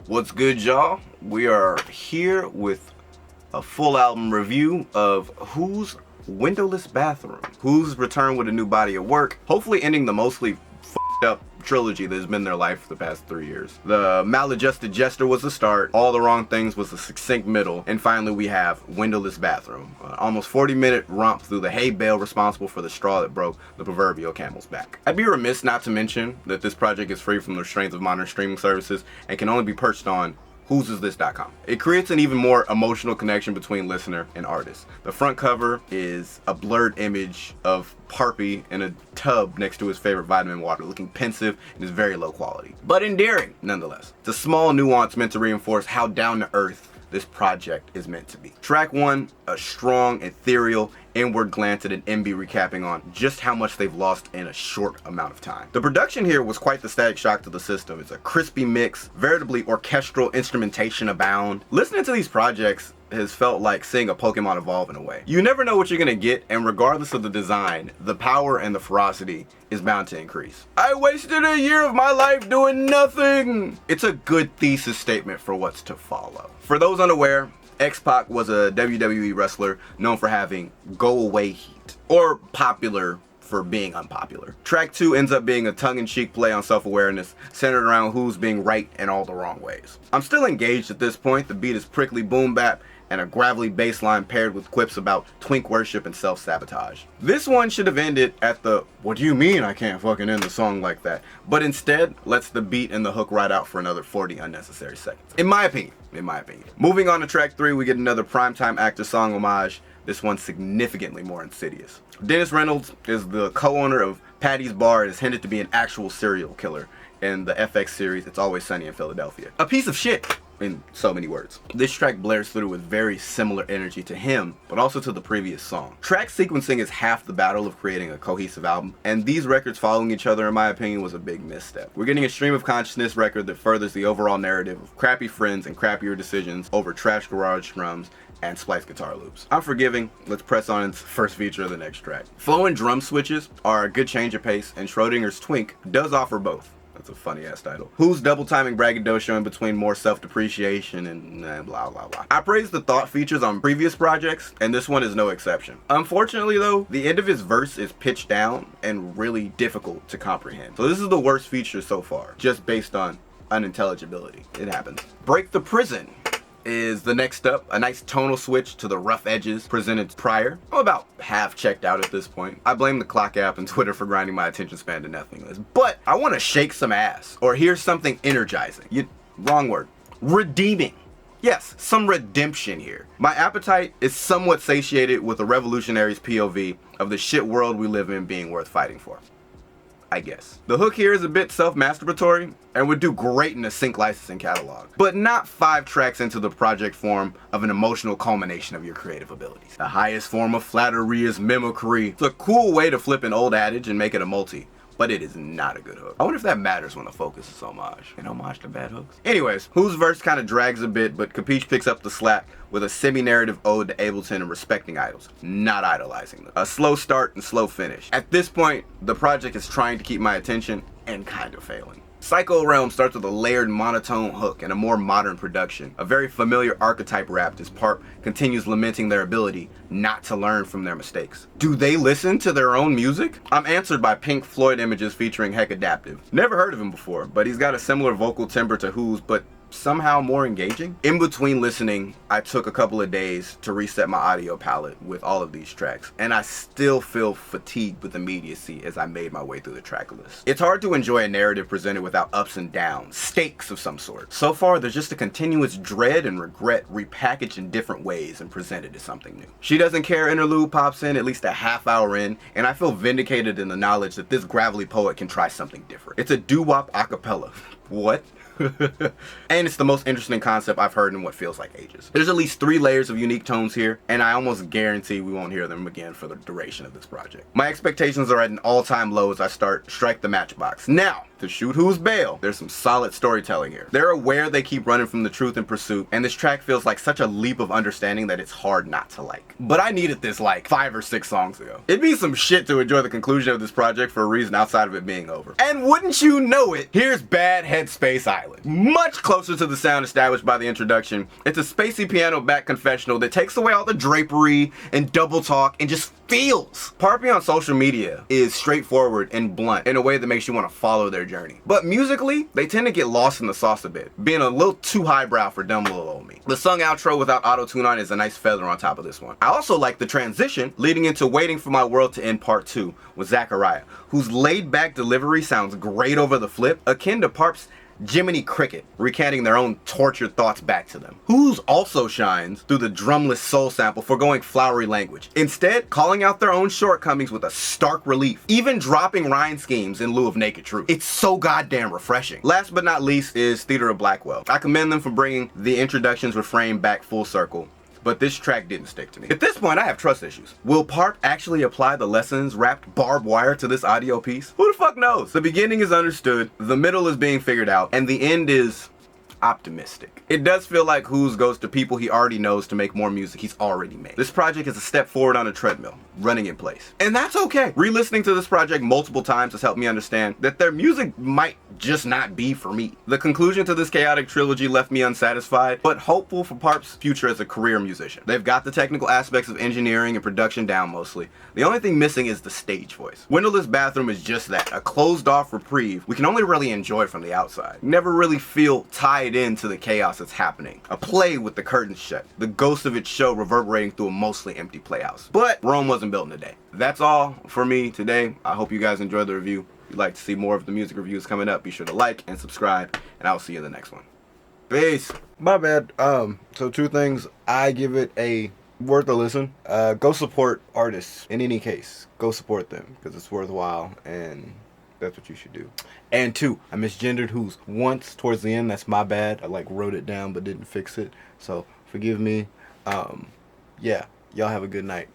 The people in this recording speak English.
What's good, y'all? We are here with a full album review of Whose Windowless Bathroom. Who's returned with a new body of work, hopefully ending the mostly f***ed up trilogy that has been their life for the past 3 years. The Maladjusted Jester was the start, All the Wrong Things was the succinct middle, and finally we have Windowless Bathroom. An almost 40-minute romp through the hay bale responsible for the straw that broke the proverbial camel's back. I'd be remiss not to mention that this project is free from the restraints of modern streaming services and can only be purchased on who'sisthis.com. It creates an even more emotional connection between listener and artist. The front cover is a blurred image of Parpy in a tub next to his favorite vitamin water, looking pensive and is very low quality, but endearing nonetheless. It's a small nuance meant to reinforce how down to earth this project is meant to be. Track 1, a strong, ethereal, inward glance at an MB recapping on just how much they've lost in a short amount of time. The production here was quite the static shock to the system. It's a crispy mix, veritably orchestral instrumentation abound. Listening to these projects has felt like seeing a Pokemon evolve in a way. You never know what you're gonna get, and regardless of the design, the power and the ferocity is bound to increase. I wasted a year of my life doing nothing! It's a good thesis statement for what's to follow. For those unaware, X-Pac was a WWE wrestler known for having go-away heat, or popular for being unpopular. Track 2 ends up being a tongue-in-cheek play on self-awareness, centered around who's being right in all the wrong ways. I'm still engaged at this point. The beat is prickly boom bap and a gravelly bass line paired with quips about twink worship and self-sabotage. This one should have ended at the "what do you mean I can't fucking end the song like that?" but instead lets the beat and the hook ride out for another 40 unnecessary seconds. In my opinion. Moving on to track 3, we get another primetime actor song homage, this one significantly more insidious. Dennis Reynolds is the co-owner of Patty's Bar and is hinted to be an actual serial killer in the FX series It's Always Sunny in Philadelphia. A piece of shit, in so many words. This track blares through with very similar energy to him, but also to the previous song. Track sequencing is half the battle of creating a cohesive album, and these records following each other, in my opinion, was a big misstep. We're getting a stream of consciousness record that furthers the overall narrative of crappy friends and crappier decisions over trash garage drums and splice guitar loops. I'm forgiving. Let's press on its first feature of the next track. Flow and drum switches are a good change of pace, and Schrodinger's Twink does offer both. That's a funny ass title. Who's double timing braggadocio in between more self-depreciation and blah blah blah. I praised the thought features on previous projects, and this one is no exception. Unfortunately though, the end of his verse is pitched down and really difficult to comprehend. So this is the worst feature so far, just based on unintelligibility. It happens. Break the Prison is the next up, a nice tonal switch to the rough edges presented prior. I'm about half checked out at this point. I blame the clock app and Twitter for grinding my attention span to nothingness, but I want to shake some ass or hear something energizing. Wrong word. Redeeming. Yes, some redemption here. My appetite is somewhat satiated with the revolutionary's POV of the shit world we live in being worth fighting for, I guess. The hook here is a bit self-masturbatory and would do great in a sync licensing catalog, but not 5 tracks into the project form of an emotional culmination of your creative abilities. The highest form of flattery is mimicry. It's a cool way to flip an old adage and make it a multi, but it is not a good hook. I wonder if that matters when the focus is homage. An homage to bad hooks? Anyways, Who's verse kind of drags a bit, but Capiche picks up the slack with a semi-narrative ode to Ableton and respecting idols, not idolizing them. A slow start and slow finish. At this point, the project is trying to keep my attention and kind of failing. Psycho Realm starts with a layered monotone hook and a more modern production. A very familiar archetype wrapped as Parp continues lamenting their ability not to learn from their mistakes. Do they listen to their own music? I'm answered by Pink Floyd images featuring Heck Adaptive. Never heard of him before, but he's got a similar vocal timbre to Who's, but somehow more engaging. In between listening, I took a couple of days to reset my audio palette with all of these tracks, and I still feel fatigued with immediacy as I made my way through the track list. It's hard to enjoy a narrative presented without ups and downs, stakes of some sort. So far, there's just a continuous dread and regret repackaged in different ways and presented as something new. She Doesn't Care interlude pops in at least a half hour in, and I feel vindicated in the knowledge that this gravelly poet can try something different. It's a doo-wop acapella. What? And it's the most interesting concept I've heard in what feels like ages. There's at least 3 layers of unique tones here, and I almost guarantee we won't hear them again for the duration of this project. My expectations are at an all-time low as I strike the matchbox. Now, To shoot who's bail, there's some solid storytelling here. They're aware they keep running from the truth in pursuit, and this track feels like such a leap of understanding that it's hard not to like. But I needed this like 5 or 6 songs ago. It'd be some shit to enjoy the conclusion of this project for a reason outside of it being over. And wouldn't you know it, here's Bad Headspace Island. Much closer to the sound established by the introduction, it's a spacey piano back confessional that takes away all the drapery and double talk and just feels. Parpy on social media is straightforward and blunt in a way that makes you want to follow their journey. But musically, they tend to get lost in the sauce a bit, being a little too highbrow for dumb little old me. The sung outro without auto-tune on is a nice feather on top of this one. I also like the transition leading into Waiting for My World to End Part 2 with Zachariah, whose laid-back delivery sounds great over the flip, akin to Parp's Jiminy Cricket, recanting their own tortured thoughts back to them. Whose also shines through the drumless soul sample foregoing flowery language, instead calling out their own shortcomings with a stark relief, even dropping rhyme schemes in lieu of naked truth. It's so goddamn refreshing. Last but not least is Theater of Blackwell. I commend them for bringing the introductions refrain back full circle, but this track didn't stick to me. At this point, I have trust issues. Will Parp actually apply the lessons wrapped barbed wire to this audio piece? Who the fuck knows? The beginning is understood, the middle is being figured out, and the end is optimistic. It does feel like Whose goes to people he already knows to make more music he's already made. This project is a step forward on a treadmill, running in place. And that's okay. Re-listening to this project multiple times has helped me understand that their music might just not be for me. The conclusion to this chaotic trilogy left me unsatisfied, but hopeful for Parp's future as a career musician. They've got the technical aspects of engineering and production down mostly. The only thing missing is the stage voice. Windowless Bathroom is just that, a closed-off reprieve we can only really enjoy from the outside. Never really feel tied into the chaos that's happening. A play with the curtains shut, the ghost of its show reverberating through a mostly empty playhouse. But Rome wasn't built in a day. That's all for me today. I hope you guys enjoyed the review. If you'd like to see more of the music reviews coming up, be sure to like and subscribe, and I'll see you in the next one. Peace. My bad. So 2 things. I give it a worth a listen. Go support artists in any case. Go support them because it's worthwhile, and that's what you should do. And 2, I misgendered Whose once towards the end. That's my bad. I like wrote it down but didn't fix it. So forgive me. Yeah, y'all have a good night.